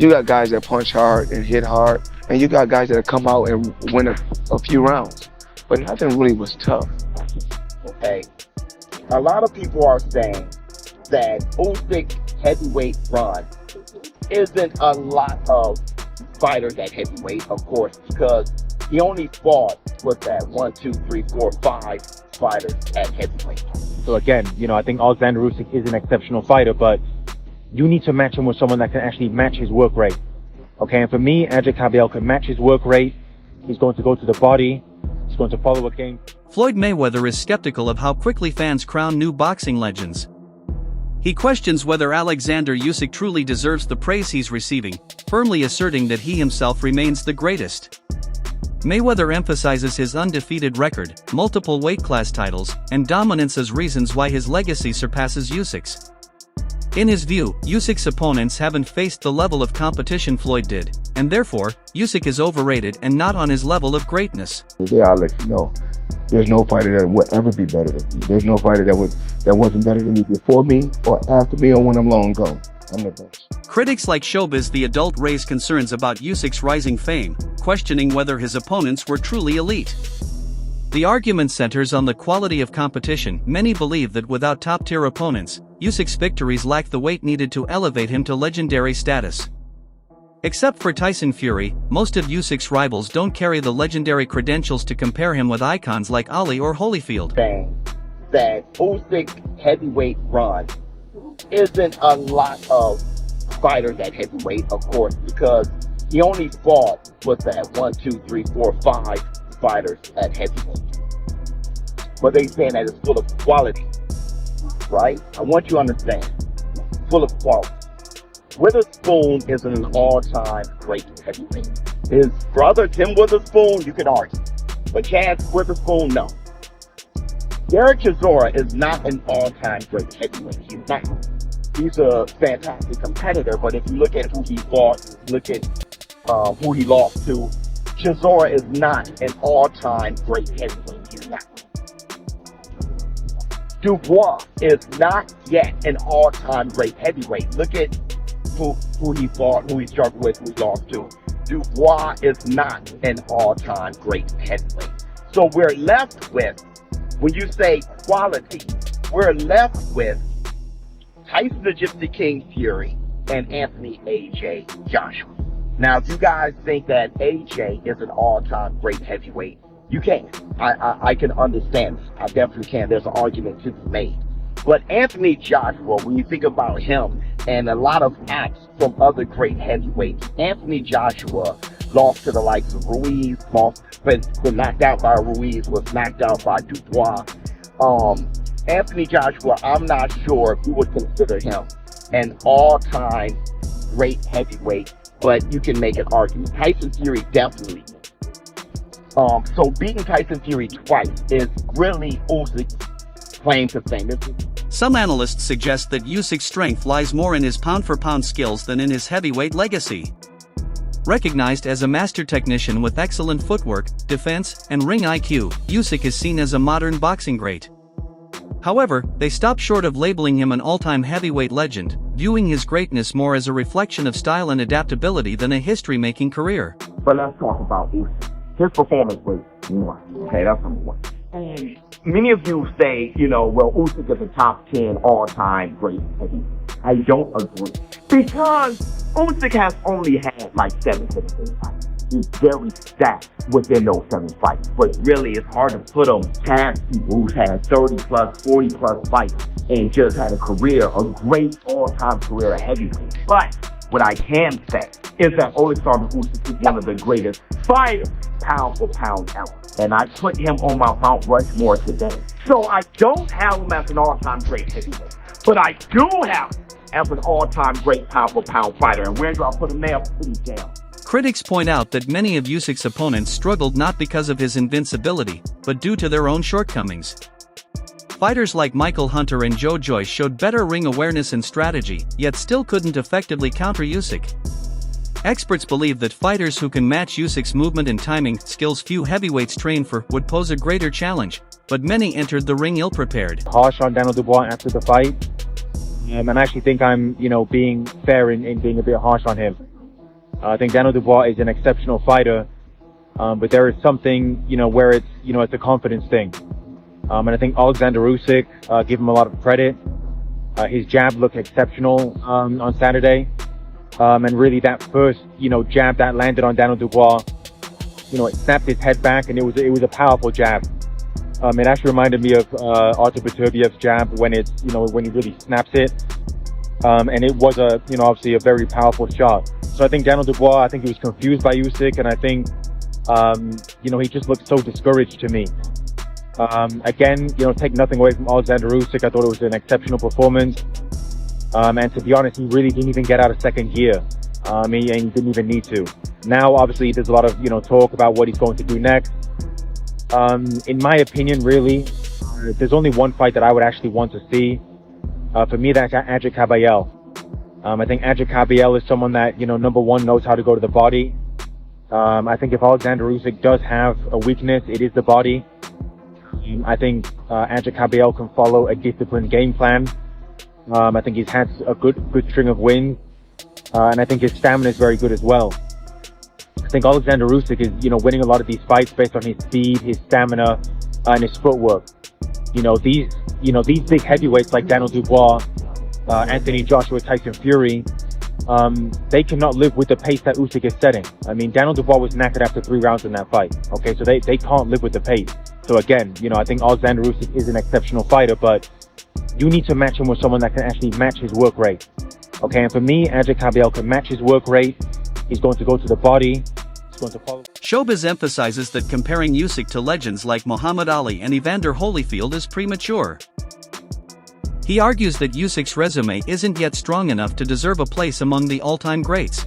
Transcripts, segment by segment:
You got guys that punch hard and hit hard, and you got guys that come out and win a few rounds. But nothing really was tough. Okay. A lot of people are saying that Usyk heavyweight run isn't a lot of fighters at heavyweight, of course, because he only fought with that 1, 2, 3, 4, 5 fighters at heavyweight. So again, I think Oleksandr Usyk is an exceptional fighter, but you need to match him with someone that can actually match his work rate. Okay, and for me, Ajay Kabayel can match his work rate. He's going to go to the body. He's going to follow a game. Floyd Mayweather is skeptical of how quickly fans crown new boxing legends. He questions whether Oleksandr Usyk truly deserves the praise he's receiving, firmly asserting that he himself remains the greatest. Mayweather emphasizes his undefeated record, multiple weight class titles, and dominance as reasons why his legacy surpasses Usyk's. In his view, Usyk's opponents haven't faced the level of competition Floyd did, and therefore, Usyk is overrated and not on his level of greatness. Yeah, I'll let you know. There's no fighter that would ever be better than me. There's no fighter that wasn't better than me before me or after me or when I'm long gone. I'm the best. Critics like Showbiz The Adult raise concerns about Usyk's rising fame, questioning whether his opponents were truly elite. The argument centers on the quality of competition. Many believe that without top-tier opponents, Usyk's victories lack the weight needed to elevate him to legendary status. Except for Tyson Fury, most of Usyk's rivals don't carry the legendary credentials to compare him with icons like Ali or Holyfield. Saying that Usyk heavyweight run isn't a lot of fighters at heavyweight, of course, because he only fought with that 1, 2, 3, 4, 5 fighters at heavyweight. But they saying that it's full of quality, right? I want you to understand, full of quality. Witherspoon is an all-time great heavyweight. His brother, Tim Witherspoon, you can argue. But Chance Witherspoon, no. Derek Chisora is not an all-time great heavyweight. He's not. He's a fantastic competitor, but if you look at who he fought, look at who he lost to, Chisora is not an all-time great heavyweight. He's not. Dubois is not yet an all-time great heavyweight. Look at who he fought, who he struggled with, who he lost to. Dubois is not an all-time great heavyweight. So we're left with, when you say quality, we're left with Tyson the Gypsy King Fury and Anthony A.J. Joshua. Now, if you guys think that A.J. is an all-time great heavyweight, you can. I can understand. I definitely can. There's an argument to be made. But Anthony Joshua, when you think about him and a lot of acts from other great heavyweights, Anthony Joshua lost to the likes of Ruiz, been knocked out by Ruiz, was knocked out by Dubois. Anthony Joshua, I'm not sure if you would consider him an all-time great heavyweight, but you can make an argument. Tyson Fury definitely. So beating Tyson Fury twice is really Usyk's claim to fame. Some analysts suggest that Usyk's strength lies more in his pound-for-pound skills than in his heavyweight legacy. Recognized as a master technician with excellent footwork, defense, and ring IQ, Usyk is seen as a modern boxing great. However, they stop short of labeling him an all-time heavyweight legend, viewing his greatness more as a reflection of style and adaptability than a history-making career. But let's talk about Usyk. His performance was one. Okay, that's number one. And many of you say, well, Usyk is a top 10 all-time great heavyweight. I don't agree. Because Usyk has only had like 7 fights. He's very stacked within those 7 fights. But really, it's hard to put him past people who's had 30 plus, 40 plus fights and just had a great all-time career at heavyweight. But what I can say is that Oleksandr Usyk is one of the greatest fighters, pound for pound ever. And I put him on my Mount Rushmore today. So I don't have him as an all-time great heavyweight, but I do have him as an all-time great pound for pound fighter. And where do I put him there? Put him down. Critics point out that many of Usyk's opponents struggled not because of his invincibility, but due to their own shortcomings. Fighters like Michael Hunter and Joe Joyce showed better ring awareness and strategy, yet still couldn't effectively counter Usyk. Experts believe that fighters who can match Usyk's movement and timing, skills few heavyweights train for, would pose a greater challenge, but many entered the ring ill-prepared. Harsh on Daniel Dubois after the fight. And I actually think I'm, being fair in being a bit harsh on him. I think Daniel Dubois is an exceptional fighter, but there is something, where it's a confidence thing. And I think Oleksandr Usyk, give him a lot of credit. His jab looked exceptional on Saturday. And really that first, jab that landed on Daniel Dubois, it snapped his head back, and it was a powerful jab. It actually reminded me of Artur Beterbiev's jab when he really snaps it. And it was obviously a very powerful shot. So I think Daniel Dubois, I think he was confused by Usyk, and I think, he just looked so discouraged to me. Again, take nothing away from Oleksandr Usyk. I thought it was an exceptional performance. And to be honest, he really didn't even get out of second gear. And he didn't even need to. Now, obviously, there's a lot of, talk about what he's going to do next. In my opinion, really, there's only one fight that I would actually want to see. For me, that's Adrian Caballel. I think Adrian Caballel is someone that, number one, knows how to go to the body. I think if Oleksandr Usyk does have a weakness, it is the body. I think Adrian Caballel can follow a disciplined game plan. I think he's had a good string of wins. And I think his stamina is very good as well. I think Oleksandr Usyk is, winning a lot of these fights based on his speed, his stamina, and his footwork. These big heavyweights like Daniel Dubois, Anthony Joshua, Tyson Fury, they cannot live with the pace that Usyk is setting. I mean, Daniel Dubois was knackered after 3 rounds in that fight. Okay, so they can't live with the pace. So again, I think Oleksandr Usyk is an exceptional fighter, but you need to match him with someone that can actually match his work rate. Okay, and for me, Adrian Caballel can match his work rate. He's going to go to the body. He's going to follow. Showbiz emphasizes that comparing Usyk to legends like Muhammad Ali and Evander Holyfield is premature. He argues that Usyk's resume isn't yet strong enough to deserve a place among the all-time greats.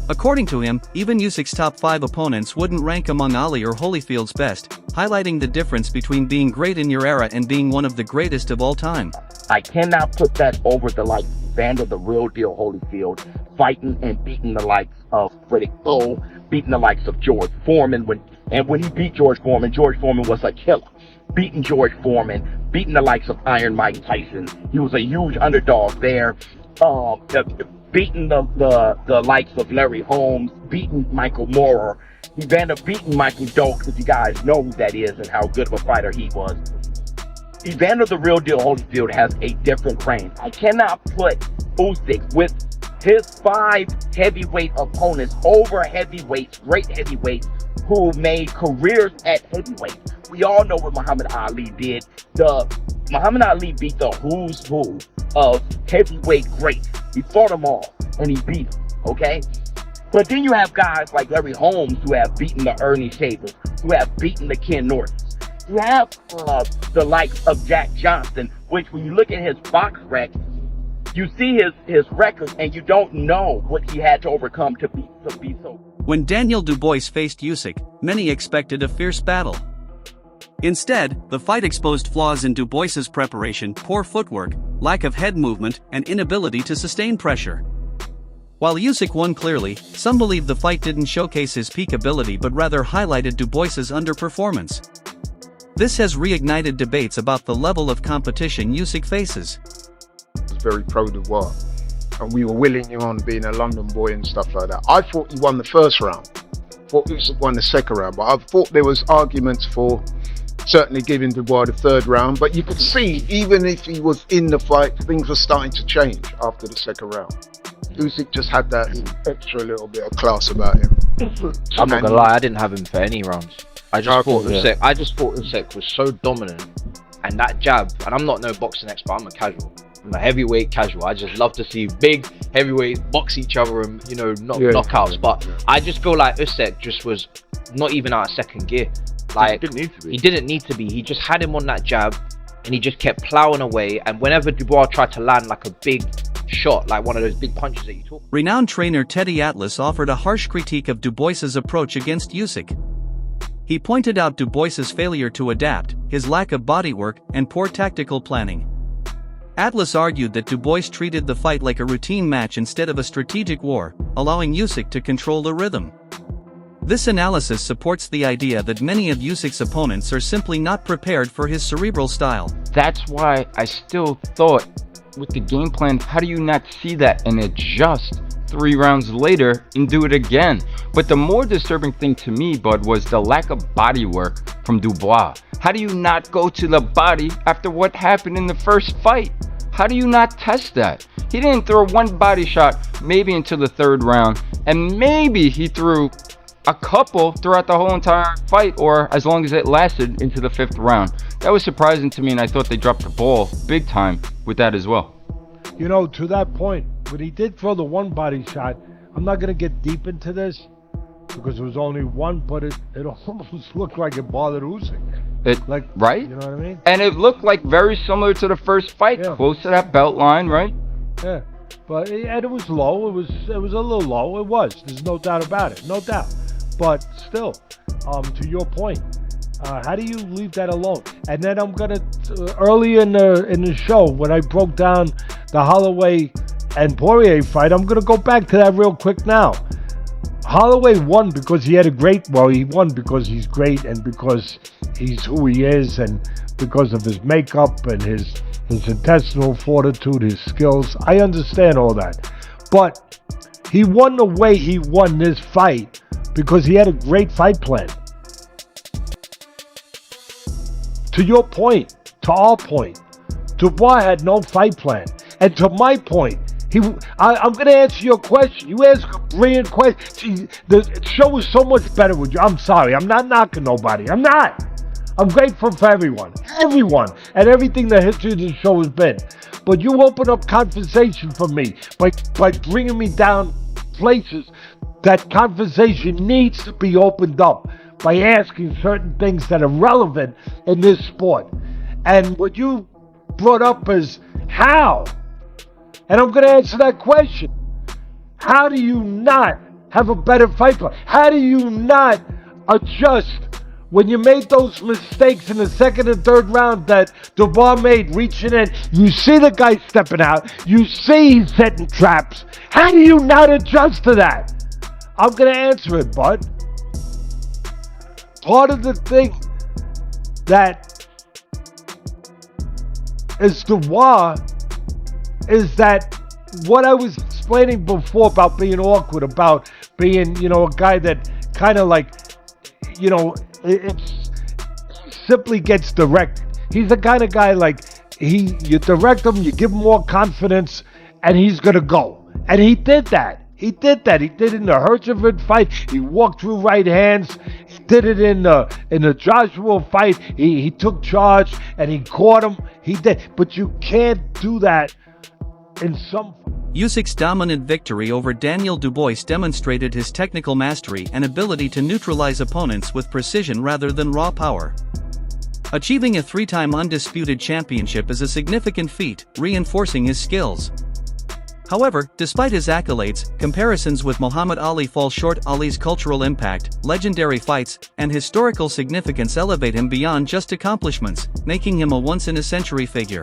According to him, even Usyk's top 5 opponents wouldn't rank among Ali or Holyfield's best, highlighting the difference between being great in your era and being one of the greatest of all time. I cannot put that over the Evander the real deal Holyfield fighting and beating the likes of Riddick Bowe, beating the likes of George Foreman. When he beat George Foreman was a killer. Beating George Foreman, beating the likes of Iron Mike Tyson. He was a huge underdog there. Beating the likes of Larry Holmes, beating Michael Moorer. Evander beating Michael Doak, because you guys know who that is and how good of a fighter he was. Evander the real deal Holyfield has a different range. I cannot put Usyk with his 5 heavyweight opponents over heavyweights, great heavyweights, who made careers at heavyweight. We all know what Muhammad Ali did. Muhammad Ali beat the who's who of heavyweight greats. He fought them all, and he beat them, okay? But then you have guys like Larry Holmes who have beaten the Ernie Shavers, who have beaten the Ken Nortons. You have the likes of Jack Johnson, which when you look at his box rec, you see his records and you don't know what he had to overcome to be so. When Daniel Dubois faced Usyk, many expected a fierce battle. Instead, the fight exposed flaws in Dubois's preparation, poor footwork, lack of head movement, and inability to sustain pressure. While Usyk won clearly, some believe the fight didn't showcase his peak ability but rather highlighted Dubois's underperformance. This has reignited debates about the level of competition Usyk faces. I was very pro-Dubois, and we were willing him on being a London boy and stuff like that. I thought he won the first round. I thought Usyk won the second round, but I thought there was arguments for certainly giving Dubois the third round. But you could see, even if he was in the fight, things were starting to change after the second round. Usyk just had that extra little bit of class about him. I'm not gonna lie, I didn't have him for any rounds. I just thought Usyk was so dominant, and that jab. And I'm not no boxing expert. I'm a casual. I'm a heavyweight casual. I just love to see big heavyweights box each other and knockouts. But I just feel like Usyk just was not even out of second gear. Like he didn't need to be. He just had him on that jab, and he just kept plowing away. And whenever Dubois tried to land like a big shot, like one of those big punches that you talk. Renowned trainer Teddy Atlas offered a harsh critique of Dubois's approach against Usyk. He pointed out Dubois's failure to adapt, his lack of bodywork, and poor tactical planning. Atlas argued that Dubois treated the fight like a routine match instead of a strategic war, allowing Usyk to control the rhythm. This analysis supports the idea that many of Usyk's opponents are simply not prepared for his cerebral style. That's why I still thought, with the game plan, how do you not see that and adjust 3 rounds later and do it again. But the more disturbing thing to me, Bud, was the lack of body work from Dubois. How do you not go to the body after what happened in the first fight? How do you not test that? He didn't throw one body shot maybe until the 3rd round, and maybe he threw a couple throughout the whole entire fight, or as long as it lasted into the 5th round. That was surprising to me, and I thought they dropped the ball big time with that as well. You know, to that point, when he did throw the one body shot, I'm not going to get deep into this because it was only one, but it almost looked like it bothered Usyk. Right? You know what I mean? And it looked like very similar to the first fight, Yeah. close to that belt line, right? Yeah, but and it was low. It was a little low. It was. There's no doubt about it. No doubt. But still, to your point, how do you leave that alone? And then I'm gonna early in the show when I broke down the Holloway and Poirier fight, I'm gonna go back to that real quick now. Holloway won because he had he won because he's great and because he's who he is and because of his makeup and his intestinal fortitude, his skills. I understand all that. But he won the way he won this fight because he had a great fight plan. To your point, to our point, Dubois had no fight plan. And to my point, I'm going to answer your question. You ask a brilliant question. The show was so much better with you. I'm sorry. I'm not knocking nobody. I'm not. I'm grateful for everyone, and everything the history of the show has been. But you open up conversation for me by bringing me down places that conversation needs to be opened up by asking certain things that are relevant in this sport. And what you brought up is how. And I'm going to answer that question. How do you not have a better fight plan? How do you not adjust when you made those mistakes in the 2nd and 3rd round that Dubois made, reaching in? You see the guy stepping out. You see he's setting traps. How do you not adjust to that? I'm going to answer it, bud. Part of the thing that is Dubois is that what I was explaining before about being awkward, about being, a guy that kind of like, it simply gets directed. He's the kind of guy like, you direct him, you give him more confidence, and he's going to go. And he did that. He did it in the Herchevin fight. He walked through right hands. He did it in the Joshua fight. He took charge and he caught him. He did. But you can't do that in some. Usyk's dominant victory over Daniel Dubois demonstrated his technical mastery and ability to neutralize opponents with precision rather than raw power. Achieving a 3-time undisputed championship is a significant feat, reinforcing his skills. However, despite his accolades, comparisons with Muhammad Ali fall short. Ali's cultural impact, legendary fights, and historical significance elevate him beyond just accomplishments, making him a once-in-a-century figure.